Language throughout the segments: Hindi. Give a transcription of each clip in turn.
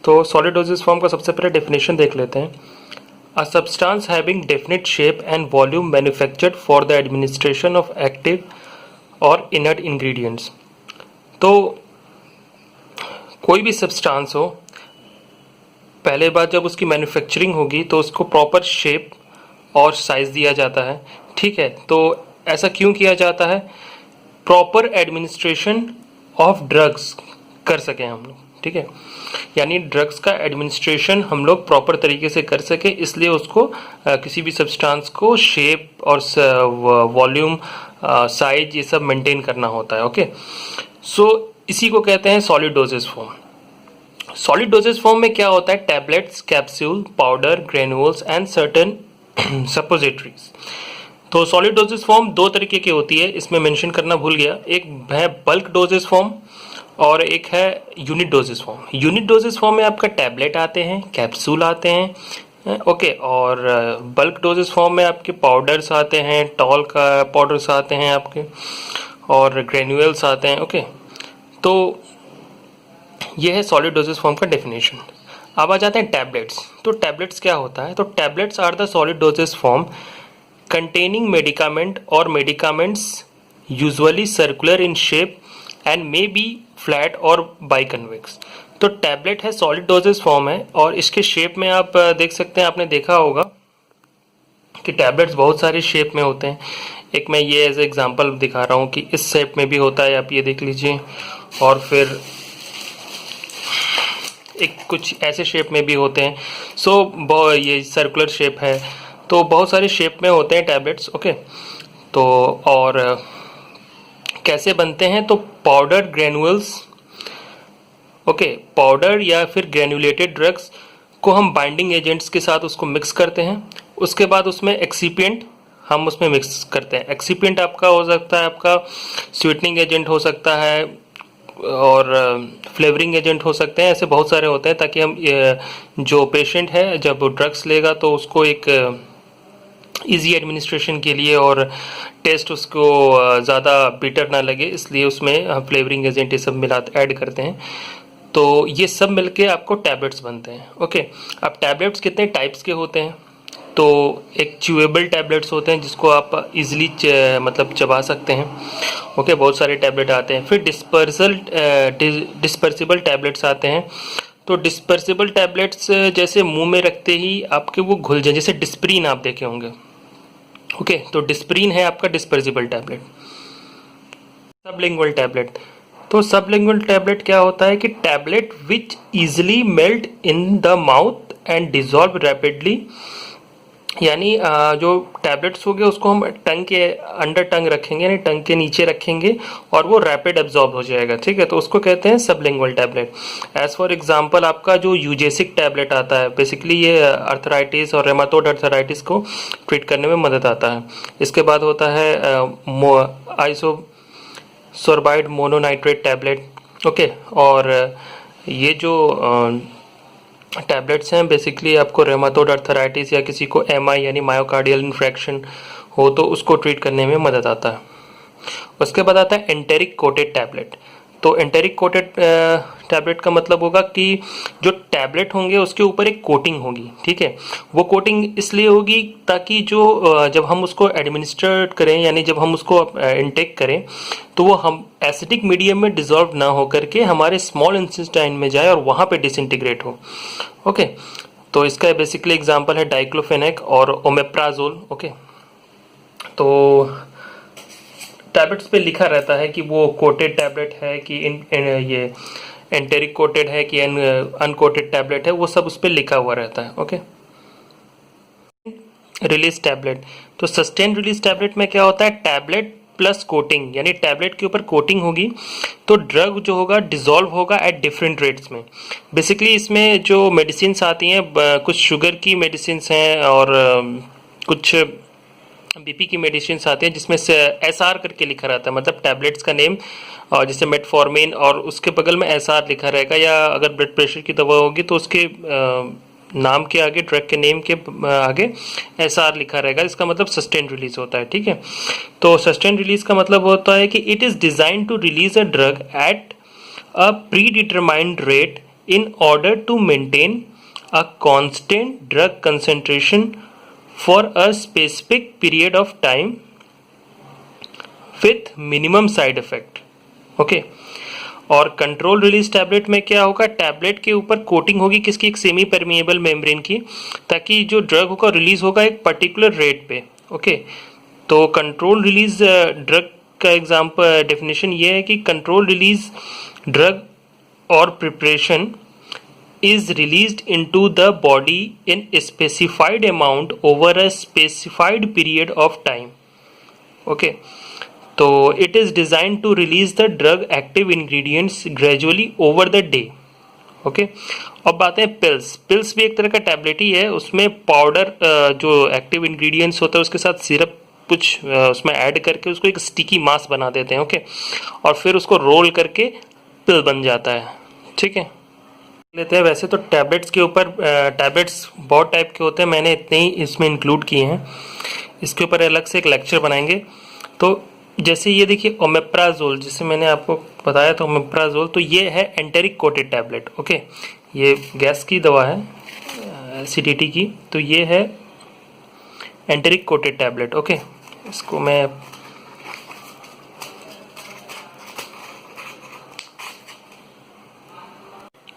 तो सॉलिड डोजेज फॉर्म का सबसे पहले डेफिनेशन देख लेते हैं। A substance having definite shape and volume manufactured for the administration of active और इनर्ट इंग्रेडिएंट्स। तो कोई भी सब्सटेंस हो, पहले बार जब उसकी मैन्युफैक्चरिंग होगी तो उसको प्रॉपर शेप और साइज दिया जाता है। ठीक है, तो ऐसा क्यों किया जाता है? प्रॉपर एडमिनिस्ट्रेशन ऑफ ड्रग्स कर सकें हम लोग। ठीक है, यानी ड्रग्स का एडमिनिस्ट्रेशन हम लोग प्रॉपर तरीके से कर सके, इसलिए उसको किसी भी सब्सटेंस को शेप और वॉल्यूम, साइज, ये सब मेंटेन करना होता है। ओके, सो इसी को कहते हैं solid dosage form. Solid dosage form में क्या होता है? Tablets, capsule, powder, granules and certain suppositories. तो सॉलिड डोजेज फॉर्म दो तरीके की होती है, इसमें मेंशन करना भूल गया। एक है बल्क डोजेज फॉर्म और एक है unit doses form. Unit doses form में आपका टैबलेट आते हैं, कैप्सूल आते हैं, ओके, और बल्क डोजेज फॉर्म में आपके पाउडर्स आते हैं, टॉल का पाउडर्स आते हैं आपके, और ग्रेन्यूल्स आते हैं। ओके, तो ये है सॉलिड डोजेज फॉर्म का डेफिनेशन। अब आ जाते हैं टैबलेट्स। तो टैबलेट्स क्या होता है? तो tablets are the solid dosage form containing medicament or medicaments usually circular in shape and may be flat or biconvex। तो टैबलेट है, सॉलिड डोजेज फॉर्म है, और इसके शेप में आप देख सकते हैं, आपने देखा होगा कि टैबलेट्स बहुत सारे शेप में होते हैं। एक मैं ये एज एग्जांपल दिखा रहा हूँ कि इस शेप में भी होता है, आप ये देख लीजिए, और फिर एक कुछ ऐसे शेप में भी होते हैं। सो ये सर्कुलर शेप है, तो बहुत सारे शेप में होते हैं टैबलेट्स। ओके, तो और कैसे बनते हैं? तो पाउडर, ग्रेन्यूल्स, ओके, पाउडर या फिर ग्रेन्युलेटेड ड्रग्स को हम बाइंडिंग एजेंट्स के साथ उसको मिक्स करते हैं। उसके बाद उसमें एक्सीपिएंट हम उसमें मिक्स करते हैं। एक्सीपिएंट आपका हो सकता है, आपका स्वीटनिंग एजेंट हो सकता है, और फ्लेवरिंग एजेंट हो सकते हैं। ऐसे बहुत सारे होते हैं, ताकि हम जो पेशेंट है जब ड्रग्स लेगा तो उसको एक इजी एडमिनिस्ट्रेशन के लिए और टेस्ट उसको ज़्यादा बिटर ना लगे, इसलिए उसमें फ्लेवरिंग एजेंट ये सब मिला ऐड करते हैं। तो ये सब मिलके आपको टैबलेट्स बनते हैं। ओके, अब टैबलेट्स कितने टाइप्स के होते हैं? तो एक च्यूएबल टैबलेट्स होते हैं जिसको आप इजीली मतलब चबा सकते हैं। ओके, बहुत सारे टैबलेट आते हैं। फिर डिस्पर्सिबल टैबलेट्स आते हैं। तो डिस्पर्सिबल टैबलेट्स जैसे मुंह में रखते ही आपके वो घुल जाए, जैसे डिस्प्रीन आप देखे होंगे। ओके, तो डिस्प्रीन है आपका डिस्पर्सिबल टैबलेट। सबलिंगुअल टैबलेट, तो सबलिंगुअल टैबलेट क्या होता है कि tablet which easily melt in the mouth and dissolve rapidly, यानी जो टैबलेट्स हो गए उसको हम टंग के अंडर टंग रखेंगे, यानी टंग के नीचे रखेंगे, और वो रैपिड एब्जॉर्ब हो जाएगा। ठीक है, तो उसको कहते हैं sublingual tablet. As for example आपका जो यूजेसिक टैबलेट आता है, बेसिकली ये अर्थराइटिस और रेमाटोड अर्थराइटिस को ट्रीट करने में मदद आता है। इसके बाद होता है आइसोसोर्बाइड मोनोनाइट्रेट टैबलेट। ओके, और ये जो टैबलेट्स हैं बेसिकली आपको रेमाटोड अर्थराइटिस या किसी को एमआई यानी मायोकार्डियल इन्फ्रैक्शन हो तो उसको ट्रीट करने में मदद आता है। उसके बाद आता है एंटेरिक कोटेड टैबलेट। तो एंटेरिक कोटेड टैबलेट का मतलब होगा कि जो टैबलेट होंगे उसके ऊपर एक कोटिंग होगी। ठीक है, वो कोटिंग इसलिए होगी ताकि जो जब हम उसको एडमिनिस्टर करें, यानी जब हम उसको इनटेक करें, तो वो हम एसिडिक मीडियम में डिजॉल्व ना हो करके हमारे स्मॉल इंटेस्टाइन में जाए और वहाँ पे डिसइंटीग्रेट हो। ओके, तो इसका बेसिकली एग्जांपल है डाइक्लोफेनेक और ओमेप्राजोल। ओके, तो टैबलेट्स पे लिखा रहता है कि वो कोटेड टैबलेट है कि ये एंटेरिक कोटेड है कि अनकोटेड टैबलेट है, वो सब उस पर लिखा हुआ रहता है। ओके, रिलीज टैबलेट, तो सस्टेन रिलीज टैबलेट में क्या होता है? टैबलेट प्लस कोटिंग, यानी टैबलेट के ऊपर कोटिंग होगी तो ड्रग जो होगा डिसॉल्व होगा एट डिफरेंट रेट्स में। बेसिकली इसमें जो मेडिसिन आती हैं, कुछ शुगर की मेडिसिन हैं और कुछ बीपी की मेडिसिन आती हैं जिसमें से एसआर करके लिखा रहता है, मतलब टैबलेट्स का नेम, और जैसे मेटफॉर्मिन और उसके बगल में एसआर लिखा रहेगा, या अगर ब्लड प्रेशर की दवा होगी तो उसके नाम के आगे, ड्रग के नेम के आगे एसआर लिखा रहेगा। इसका मतलब सस्टेन रिलीज होता है। ठीक है, तो सस्टेन रिलीज का मतलब होता है कि it is design to release a drug at a predetermined rate in order to maintain a constant drug concentration for a specific period of time with minimum side effect. Okay और कंट्रोल रिलीज टैबलेट में क्या होगा, टैबलेट के ऊपर कोटिंग होगी किसकी, एक सेमी परमिएबल मेम्ब्रेन की, ताकि जो ड्रग होगा रिलीज होगा एक पर्टिकुलर रेट पे. ओके तो कंट्रोल रिलीज ड्रग का एग्जाम्पल डेफिनेशन ये है कि कंट्रोल रिलीज ड्रग और preparation is released into the body in a specified amount over a specified period of time. Okay, so it is designed to release the drug active ingredients gradually over the day. Okay, अब बात है पिल्स. पिल्स भी एक तरह का टैबलेट ही है, उसमें पाउडर जो एक्टिव इंग्रेडिएंट्स होता है उसके साथ सिरप कुछ उसमें ऐड करके उसको एक स्टिकी मास बना देते हैं. ओके और फिर उसको रोल करके पिल बन जाता है. ठीक है लेते हैं. वैसे तो टैबलेट्स के ऊपर टैबलेट्स बहुत टाइप के होते हैं, मैंने इतने ही इसमें इंक्लूड किए हैं. इसके ऊपर अलग से एक लेक्चर बनाएंगे. तो जैसे ये देखिए ओमेप्राजोल, जिसे मैंने आपको बताया था ओमेप्राजोल, तो ये है एंटेरिक कोटेड टैबलेट. ओके ये गैस की दवा है, एसिडिटी की, तो ये है एंटेरिक कोटेड टैबलेट. ओके इसको मैं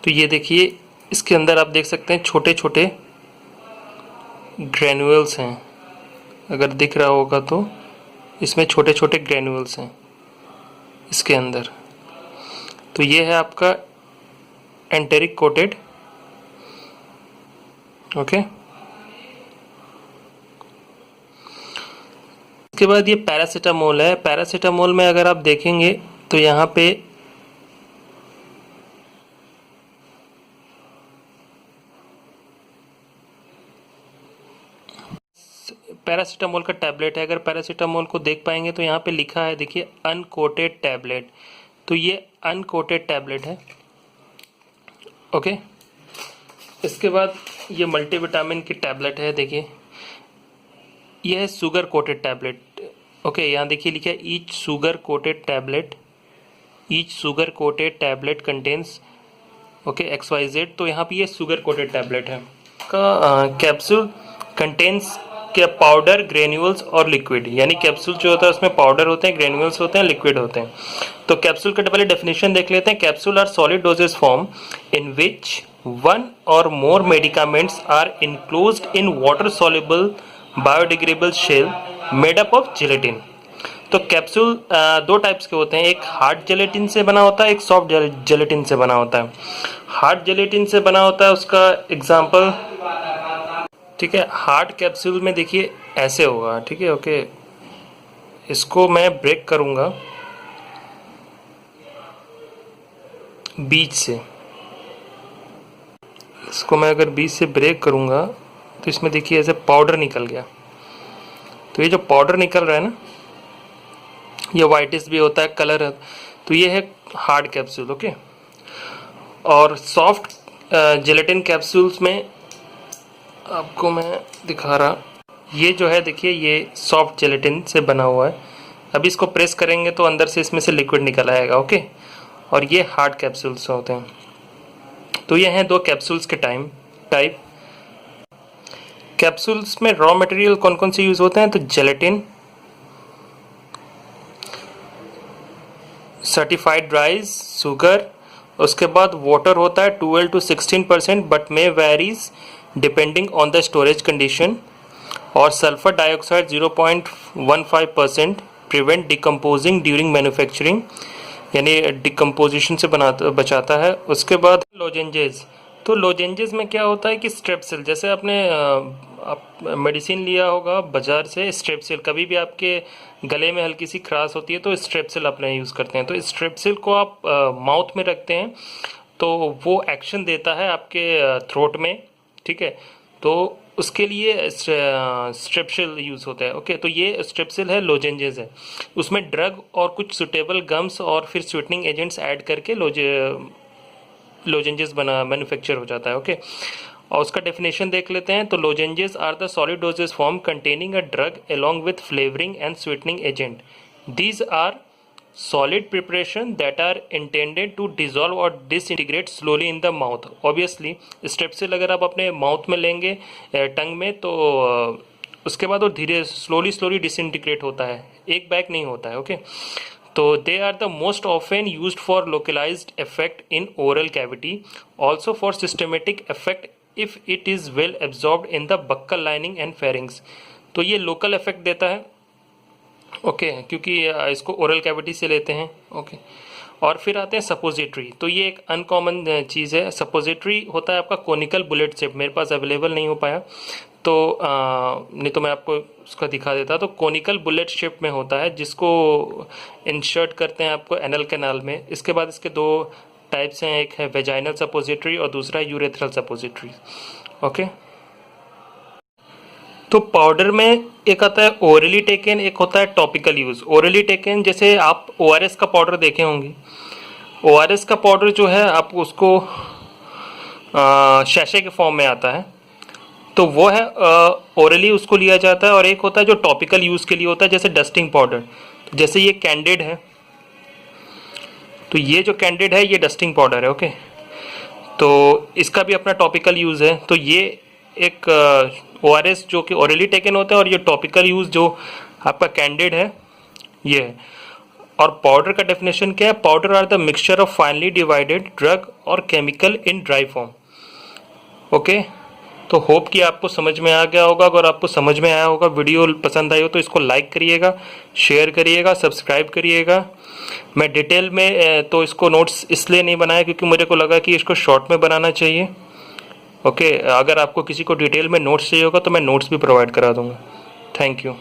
तो ये देखिए इसके अंदर आप देख सकते हैं छोटे छोटे ग्रेन्यूल्स हैं, अगर दिख रहा होगा तो इसमें छोटे छोटे ग्रेन्यूल्स हैं इसके अंदर. तो ये है आपका एंटेरिक कोटेड. ओके इसके बाद ये पैरासीटामोल है. पैरासीटामोल में अगर आप देखेंगे तो यहाँ पे पैरासीटामोल का टैबलेट है. अगर पैरासीटामोल को देख पाएंगे तो यहाँ पे लिखा है देखिए अनकोटेड टैबलेट, तो ये अनकोटेड टैबलेट है. ओके इसके बाद ये मल्टीविटामिन की टैबलेट है. देखिए ये है शुगर कोटेड टैबलेट. ओके यहाँ देखिए लिखा है each sugar coated tablet contains okay XYZ. तो यहाँ पे ये शुगर कोटेड टैबलेट है. का कैप्सूल कंटेन्स क्या पाउडर, ग्रेन्यूल्स और लिक्विड, यानी कैप्सूल जो होता है उसमें पाउडर होते हैं, ग्रेन्यूल्स होते हैं, लिक्विड होते हैं. तो कैप्सूल का पहले डेफिनेशन देख लेते हैं. Capsule are solid dosage form in which one or more medicaments are enclosed in water soluble biodegradable shell made up of gelatin. तो कैप्सूल दो टाइप्स के होते हैं, एक हार्ड जेलेटिन से बना होता है, एक सॉफ्ट जेलेटिन से बना होता है. हार्ड जेलेटिन से बना होता है उसका एग्जाम्पल, ठीक है, हार्ड कैप्सूल में देखिए ऐसे होगा. ठीक है ओके इसको मैं ब्रेक करूंगा बीच से. इसको मैं अगर बीच से ब्रेक करूंगा तो इसमें देखिए ऐसे पाउडर निकल गया. तो ये जो पाउडर निकल रहा है ना, ये वाइटिश भी होता है, कलर है, तो ये है हार्ड कैप्सूल. ओके और सॉफ्ट जेलेटिन कैप्सूल्स में आपको मैं दिखा रहा, ये जो है देखिए ये सॉफ्ट जेलेटिन से बना हुआ है. अभी इसको प्रेस करेंगे तो अंदर से इसमें से लिक्विड निकल आएगा. ओके और ये हार्ड कैप्सूल्स होते हैं. तो ये हैं दो कैप्सूल्स के टाइप. कैप्सूल्स में रॉ मटेरियल कौन कौन से यूज होते हैं, तो जेलेटिन, सर्टिफाइड राइस, शुगर, उसके बाद वाटर होता है 12 to 16% but may varies depending on the storage condition, और sulphur dioxide 0.15% prevent decomposing during manufacturing, यानी डिकम्पोजिशन से बचाता है. उसके बाद लोजेंजेस. तो लोजेंजेस में क्या होता है कि स्ट्रेप्सिल, जैसे आपने आप मेडिसिन लिया होगा बाजार से, स्ट्रेप्सिल, कभी भी आपके गले में हल्की सी खराश होती है तो स्ट्रेप्सिल अपने यूज़ करते हैं. तो स्ट्रेप्सिल को आप माउथ में रखते हैं तो वो एक्शन देता है आपके थ्रोट में. ठीक है तो उसके लिए स्ट्रेप्सिल यूज़ होता है. ओके तो ये स्ट्रेप्सिल है, लोजेंजेस है, उसमें ड्रग और कुछ सुटेबल गम्स और फिर स्वीटनिंग एजेंट्स ऐड करके लोजेंजेस बना मैन्युफैक्चर हो जाता है. ओके और उसका डेफिनेशन देख लेते हैं. तो lozenges are the solid doses form containing a drug along with flavoring and sweetening agent. These are solid preparation that are intended to dissolve or disintegrate slowly in the mouth. Obviously Strepsil अगर आप अपने माउथ में लेंगे टंग में तो उसके बाद वो धीरे स्लोली डिसइंटीग्रेट होता है, एक बैग नहीं होता है. ओके, तो they are the most often used for localized effect in oral cavity, also for systematic effect if it is well absorbed in the buccal lining and pharynx. तो ये लोकल इफेक्ट देता है. ओके, क्योंकि इसको ओरल कैविटी से लेते हैं. ओके, और फिर आते हैं सपोजिटरी. तो ये एक अनकॉमन चीज़ है. सपोजिटरी होता है आपका कोनिकल बुलेट शेप, मेरे पास अवेलेबल नहीं हो पाया तो नहीं तो मैं आपको उसका दिखा देता. तो कोनिकल बुलेट शेप में होता है जिसको इंसर्ट करते हैं आपको एनल कैनाल में. इसके बाद इसके दो टाइप्स हैं, एक है वेजाइनल सपोजिटरी और दूसरा है यूरेथ्रल सपोजिटरी. ओके, तो पाउडर में एक आता है ओरली टेकन, एक होता है टॉपिकल यूज़. ओरली टेकन जैसे आप ORS का पाउडर देखे होंगे. ORS का पाउडर जो है आप उसको शैशे के फॉर्म में आता है, तो वो है ओरली उसको लिया जाता है. और एक होता है जो टॉपिकल यूज़ के लिए होता है, जैसे डस्टिंग पाउडर. जैसे ये कैंडिड है, तो ये जो कैंडिड है ये डस्टिंग पाउडर है. ओके, तो इसका भी अपना टॉपिकल यूज़ है. तो ये एक ORS जो कि ओरली टेकन होता है, और ये टॉपिकल यूज़ जो आपका कैंडिड है ये है. और पाउडर का डेफिनेशन क्या है? Powder are the mixture of finely divided drug or chemical in dry form. Okay, तो होप कि आपको समझ में आ गया होगा. अगर आपको समझ में आया होगा, वीडियो पसंद आई हो तो इसको लाइक करिएगा, शेयर करिएगा, सब्सक्राइब करिएगा. मैं डिटेल में तो इसको नोट्स इसलिए नहीं बनाया क्योंकि मुझे को लगा कि इसको शॉर्ट में बनाना चाहिए. ओके, अगर आपको किसी को डिटेल में नोट्स चाहिए होगा तो मैं नोट्स भी प्रोवाइड करा दूंगा. Thank you.